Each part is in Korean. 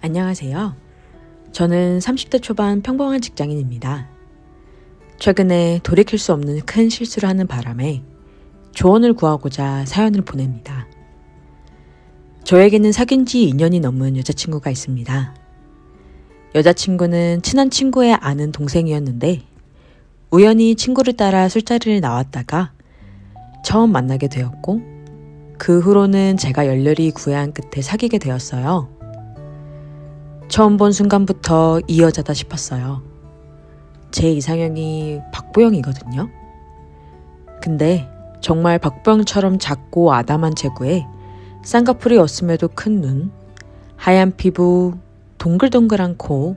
안녕하세요. 저는 30대 초반 평범한 직장인입니다. 최근에 돌이킬 수 없는 큰 실수를 하는 바람에 조언을 구하고자 사연을 보냅니다. 저에게는 사귄 지 2년이 넘은 여자친구가 있습니다. 여자친구는 친한 친구의 아는 동생이었는데 우연히 친구를 따라 술자리를 나왔다가 처음 만나게 되었고 그 후로는 제가 열렬히 구애한 끝에 사귀게 되었어요. 처음 본 순간부터 이 여자다 싶었어요. 제 이상형이 박보영이거든요. 근데 정말 박보영처럼 작고 아담한 체구에 쌍꺼풀이었음에도 큰 눈, 하얀 피부, 동글동글한 코,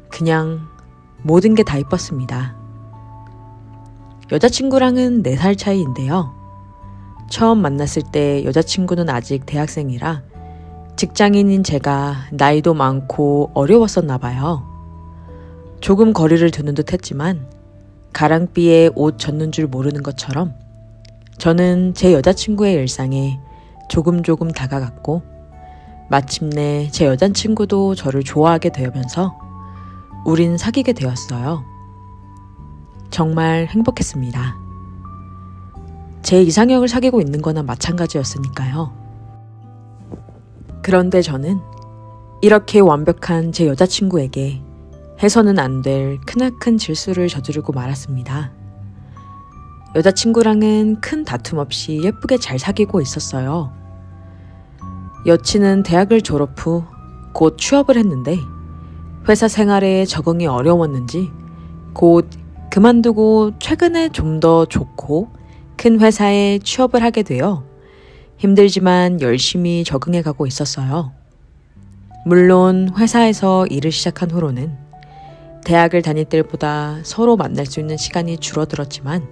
그냥 모든 게 다 이뻤습니다. 여자친구랑은 4살 차이인데요. 처음 만났을 때 여자친구는 아직 대학생이라 직장인인 제가 나이도 많고 어려웠었나 봐요. 조금 거리를 두는 듯 했지만 가랑비에 옷 젖는 줄 모르는 것처럼 저는 제 여자친구의 일상에 조금 다가갔고 마침내 제 여자친구도 저를 좋아하게 되면서 우린 사귀게 되었어요. 정말 행복했습니다. 제 이상형을 사귀고 있는 거나 마찬가지였으니까요. 그런데 저는 이렇게 완벽한 제 여자친구에게 해서는 안 될 크나큰 실수를 저지르고 말았습니다. 여자친구랑은 큰 다툼 없이 예쁘게 잘 사귀고 있었어요. 여친은 대학을 졸업 후 곧 취업을 했는데 회사 생활에 적응이 어려웠는지 곧 그만두고 최근에 좀 더 좋고 큰 회사에 취업을 하게 되어 힘들지만 열심히 적응해가고 있었어요. 물론 회사에서 일을 시작한 후로는 대학을 다닐 때보다 서로 만날 수 있는 시간이 줄어들었지만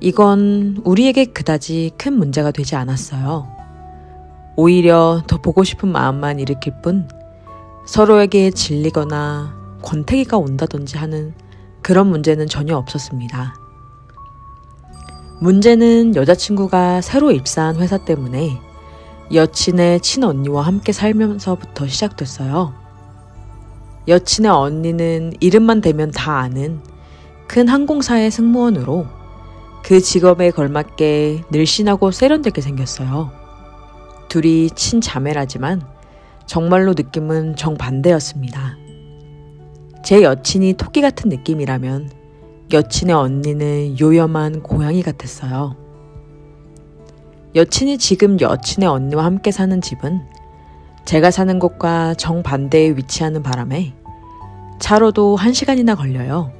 이건 우리에게 그다지 큰 문제가 되지 않았어요. 오히려 더 보고 싶은 마음만 일으킬 뿐 서로에게 질리거나 권태기가 온다든지 하는 그런 문제는 전혀 없었습니다. 문제는 여자친구가 새로 입사한 회사 때문에 여친의 친언니와 함께 살면서부터 시작됐어요. 여친의 언니는 이름만 대면 다 아는 큰 항공사의 승무원으로 그 직업에 걸맞게 늘씬하고 세련되게 생겼어요. 둘이 친자매라지만 정말로 느낌은 정반대였습니다. 제 여친이 토끼 같은 느낌이라면 여친의 언니는 요염한 고양이 같았어요. 여친이 지금 여친의 언니와 함께 사는 집은 제가 사는 곳과 정반대에 위치하는 바람에 차로도 1시간이나 걸려요.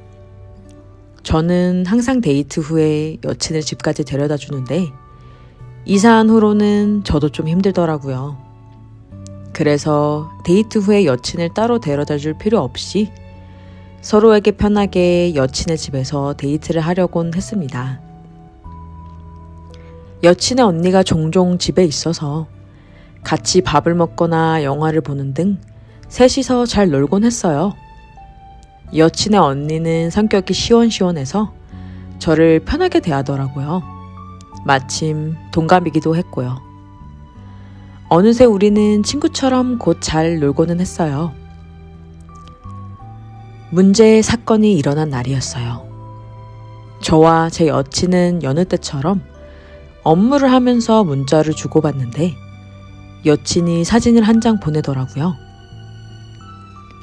저는 항상 데이트 후에 여친을 집까지 데려다 주는데 이사한 후로는 저도 좀 힘들더라고요. 그래서 데이트 후에 여친을 따로 데려다 줄 필요 없이 서로에게 편하게 여친의 집에서 데이트를 하려곤 했습니다. 여친의 언니가 종종 집에 있어서 같이 밥을 먹거나 영화를 보는 등 셋이서 잘 놀곤 했어요. 여친의 언니는 성격이 시원시원해서 저를 편하게 대하더라고요. 마침 동갑이기도 했고요. 어느새 우리는 친구처럼 곧 잘 놀고는 했어요. 문제의 사건이 일어난 날이었어요. 저와 제 여친은 여느 때처럼 업무를 하면서 문자를 주고받는데 여친이 사진을 한 장 보내더라고요.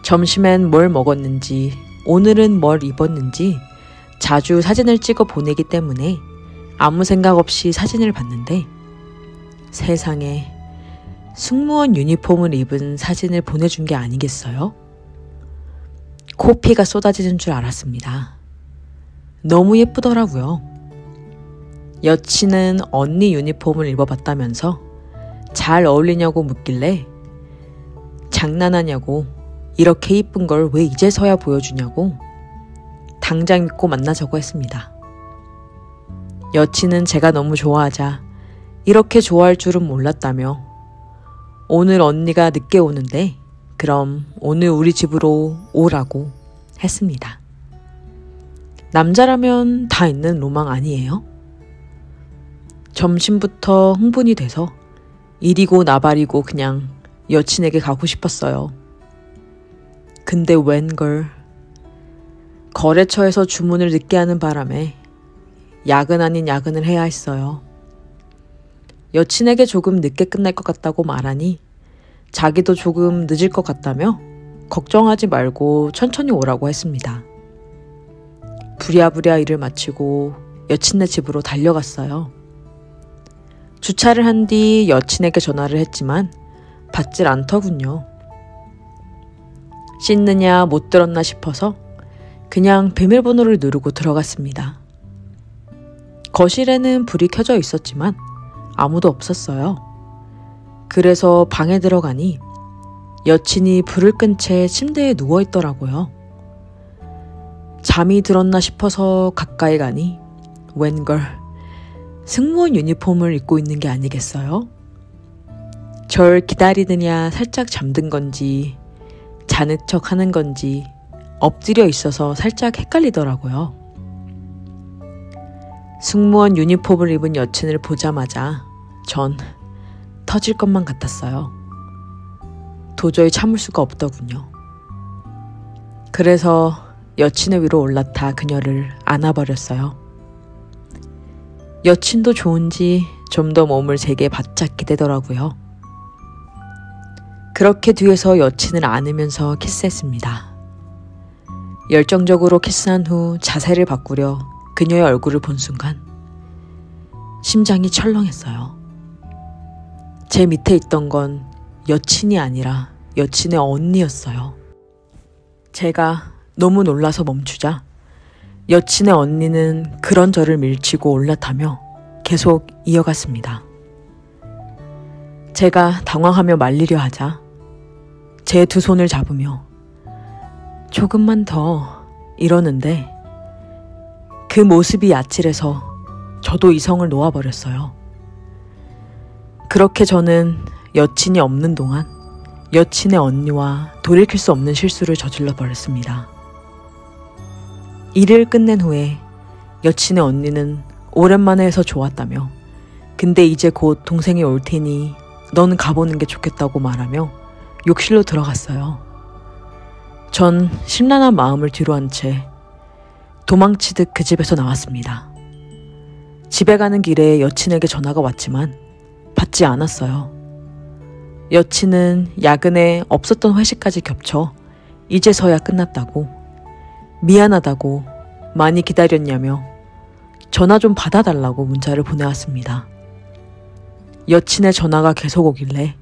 점심엔 뭘 먹었는지, 오늘은 뭘 입었는지 자주 사진을 찍어 보내기 때문에 아무 생각 없이 사진을 봤는데 세상에 승무원 유니폼을 입은 사진을 보내준 게 아니겠어요? 코피가 쏟아지는 줄 알았습니다. 너무 예쁘더라고요. 여친은 언니 유니폼을 입어봤다면서 잘 어울리냐고 묻길래 장난하냐고 이렇게 이쁜 걸 왜 이제서야 보여주냐고 당장 믿고 만나자고 했습니다. 여친은 제가 너무 좋아하자 이렇게 좋아할 줄은 몰랐다며 오늘 언니가 늦게 오는데 그럼 오늘 우리 집으로 오라고 했습니다. 남자라면 다 있는 로망 아니에요? 점심부터 흥분이 돼서 이리고 나발이고 그냥 여친에게 가고 싶었어요. 근데 웬걸. 거래처에서 주문을 늦게 하는 바람에 야근 아닌 야근을 해야 했어요. 여친에게 조금 늦게 끝날 것 같다고 말하니 자기도 조금 늦을 것 같다며 걱정하지 말고 천천히 오라고 했습니다. 부랴부랴 일을 마치고 여친네 집으로 달려갔어요. 주차를 한 뒤 여친에게 전화를 했지만 받질 않더군요. 씻느냐 못 들었나 싶어서 그냥 비밀번호를 누르고 들어갔습니다. 거실에는 불이 켜져 있었지만 아무도 없었어요. 그래서 방에 들어가니 여친이 불을 끈 채 침대에 누워 있더라고요. 잠이 들었나 싶어서 가까이 가니 웬걸 승무원 유니폼을 입고 있는 게 아니겠어요? 절 기다리느냐 살짝 잠든 건지 자는 척 하는 건지 엎드려 있어서 살짝 헷갈리더라고요. 승무원 유니폼을 입은 여친을 보자마자 전 터질 것만 같았어요. 도저히 참을 수가 없더군요. 그래서 여친의 위로 올라타 그녀를 안아버렸어요. 여친도 좋은지 좀 더 몸을 제게 바짝 기대더라고요. 그렇게 뒤에서 여친을 안으면서 키스했습니다. 열정적으로 키스한 후 자세를 바꾸려 그녀의 얼굴을 본 순간 심장이 철렁했어요. 제 밑에 있던 건 여친이 아니라 여친의 언니였어요. 제가 너무 놀라서 멈추자 여친의 언니는 그런 저를 밀치고 올라타며 계속 이어갔습니다. 제가 당황하며 말리려 하자 제 두 손을 잡으며 조금만 더 이러는데 그 모습이 아찔해서 저도 이성을 놓아버렸어요. 그렇게 저는 여친이 없는 동안 여친의 언니와 돌이킬 수 없는 실수를 저질러 버렸습니다. 일을 끝낸 후에 여친의 언니는 오랜만에 해서 좋았다며 근데 이제 곧 동생이 올 테니 너는 가보는 게 좋겠다고 말하며 욕실로 들어갔어요. 전 심란한 마음을 뒤로한 채 도망치듯 그 집에서 나왔습니다. 집에 가는 길에 여친에게 전화가 왔지만 받지 않았어요. 여친은 야근에 없었던 회식까지 겹쳐 이제서야 끝났다고, 미안하다고, 많이 기다렸냐며 전화 좀 받아달라고 문자를 보내왔습니다. 여친의 전화가 계속 오길래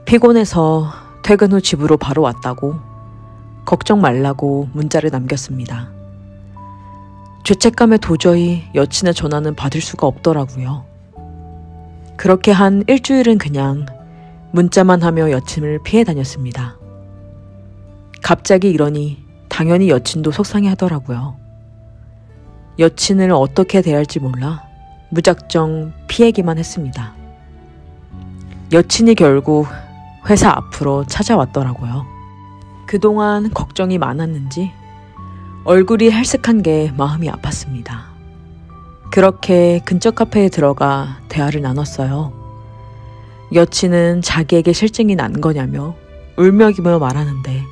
피곤해서 퇴근 후 집으로 바로 왔다고 걱정 말라고 문자를 남겼습니다. 죄책감에 도저히 여친의 전화는 받을 수가 없더라고요. 그렇게 한 일주일은 그냥 문자만 하며 여친을 피해 다녔습니다. 갑자기 이러니 당연히 여친도 속상해 하더라고요. 여친을 어떻게 대할지 몰라 무작정 피하기만 했습니다. 여친이 결국 회사 앞으로 찾아왔더라고요. 그동안 걱정이 많았는지 얼굴이 헬쓱한 게 마음이 아팠습니다. 그렇게 근처 카페에 들어가 대화를 나눴어요. 여친은 자기에게 실증이 난 거냐며 울며기며 말하는데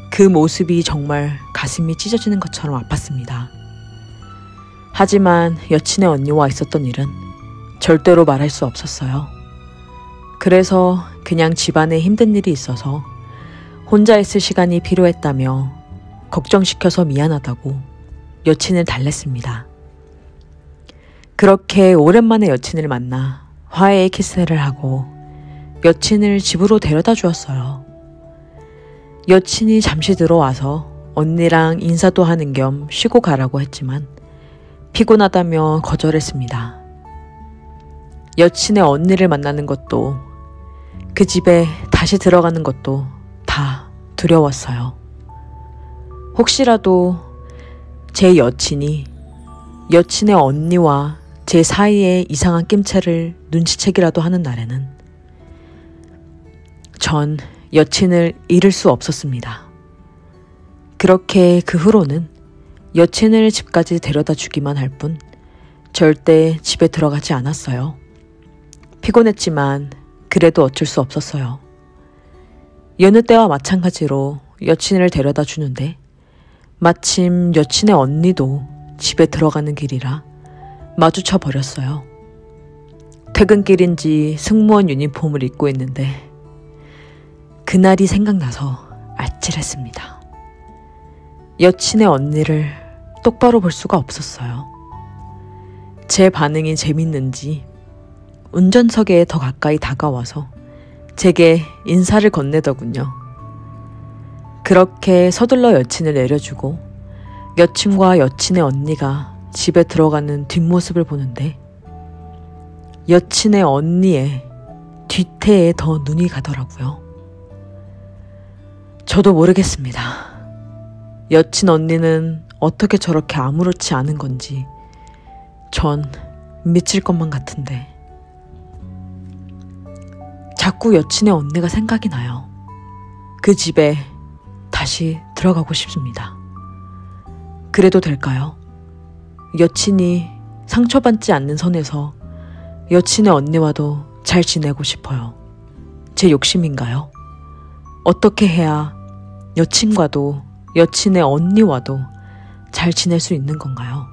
그 모습이 정말 가슴이 찢어지는 것처럼 아팠습니다. 하지만 여친의 언니와 있었던 일은 절대로 말할 수 없었어요. 그래서 그냥 집안에 힘든 일이 있어서 혼자 있을 시간이 필요했다며 걱정시켜서 미안하다고 여친을 달랬습니다. 그렇게 오랜만에 여친을 만나 화해의 키스를 하고 여친을 집으로 데려다 주었어요. 여친이 잠시 들어와서 언니랑 인사도 하는 겸 쉬고 가라고 했지만 피곤하다며 거절했습니다. 여친의 언니를 만나는 것도 그 집에 다시 들어가는 것도 다 두려웠어요. 혹시라도 제 여친이 여친의 언니와 제 사이에 이상한 낌새를 눈치채기라도 하는 날에는 전 여친을 잃을 수 없었습니다. 그렇게 그 후로는 여친을 집까지 데려다 주기만 할 뿐 절대 집에 들어가지 않았어요. 피곤했지만 그래도 어쩔 수 없었어요. 여느 때와 마찬가지로 여친을 데려다 주는데 마침 여친의 언니도 집에 들어가는 길이라 마주쳐 버렸어요. 퇴근길인지 승무원 유니폼을 입고 있는데 그날이 생각나서 아찔했습니다. 여친의 언니를 똑바로 볼 수가 없었어요. 제 반응이 재밌는지 운전석에 더 가까이 다가와서 제게 인사를 건네더군요. 그렇게 서둘러 여친을 내려주고 여친과 여친의 언니가 집에 들어가는 뒷모습을 보는데 여친의 언니의 뒤태에 더 눈이 가더라고요. 저도 모르겠습니다. 여친 언니는 어떻게 저렇게 아무렇지 않은 건지 전 미칠 것만 같은데 자꾸 여친의 언니가 생각이 나요. 그 집에 다시 들어가고 싶습니다. 그래도 될까요? 여친이 상처받지 않는 선에서 여친의 언니와도 잘 지내고 싶어요. 제 욕심인가요? 어떻게 해야 여친과도 여친의 언니와도 잘 지낼 수 있는 건가요?